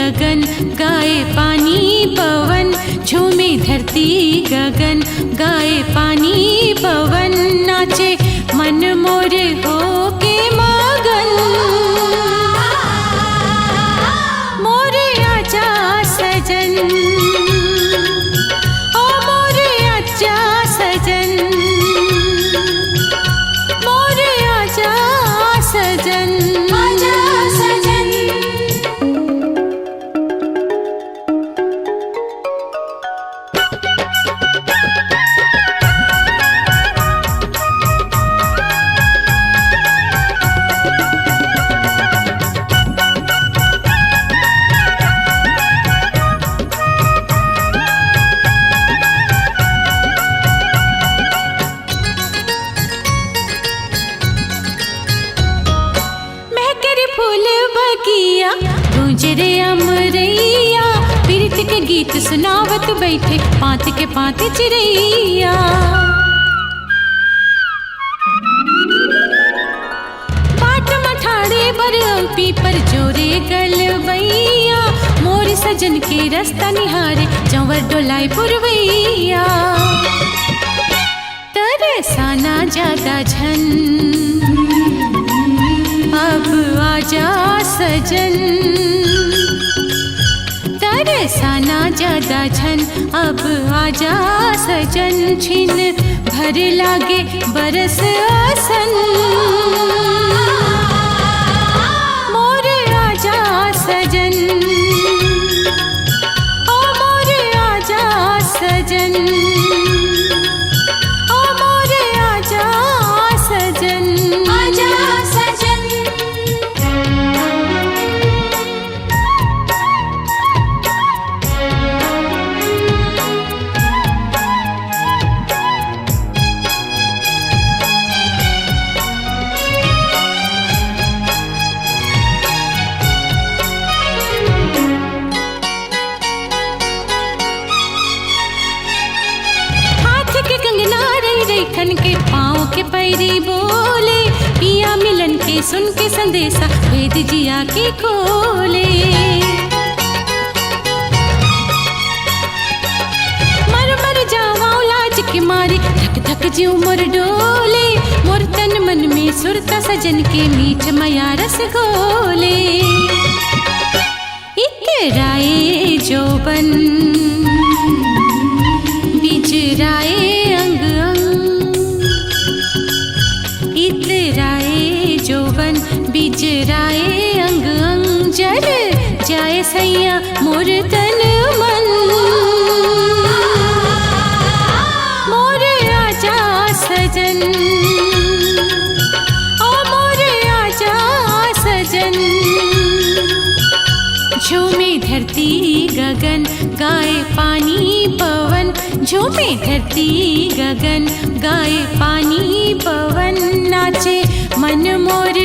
गगन गाए पानी पवन, झूमे धरती गगन गाए पानी पवन, नाचे मन मोर हो के मगन। मोरे आजा सजन, ओ मोरे आजा सजन, मोरे आजा सजन, आजा सजन। गूंजरे अमरैया, पीरित के गीत सुनावत बैठे पात के पात चिरैया। बाट मठाड़े बर पीपर जोरे गलबैया, मोर सजन के रास्ता निहारे चंवर डोलाए पुरवैया। तरसाना ज्यादा झन अब आजा सजन, तरसाना ज्यादा झन अब आजा सजन, छिन भर लागे बरस आसन। मोर आजा सजन, ओ मोर आजा सजन, ओ मोर आजा सजन, आजा सजन। खन के पाँव के पैरी बोले, पिया मिलन के सुन के संदेशा भेद जिया के खोले। मर मर जावा लाज के मारे, धक धक जीव मोर डोले, मोर तन मन में सुरता सजन के मीठ माया रस घोले। इतराए जोबन बिजराए अंग अंग, इतराए जोबन बिजराए अंग अंग, जर जाए सैया मोर तन मन। मोर आजा सजन, ओ मोर आजा सजन, झूमे धरती गगन गाए पानी पवन, झूमे धरती गगन गाए पानी पवन, नाचे मन मोर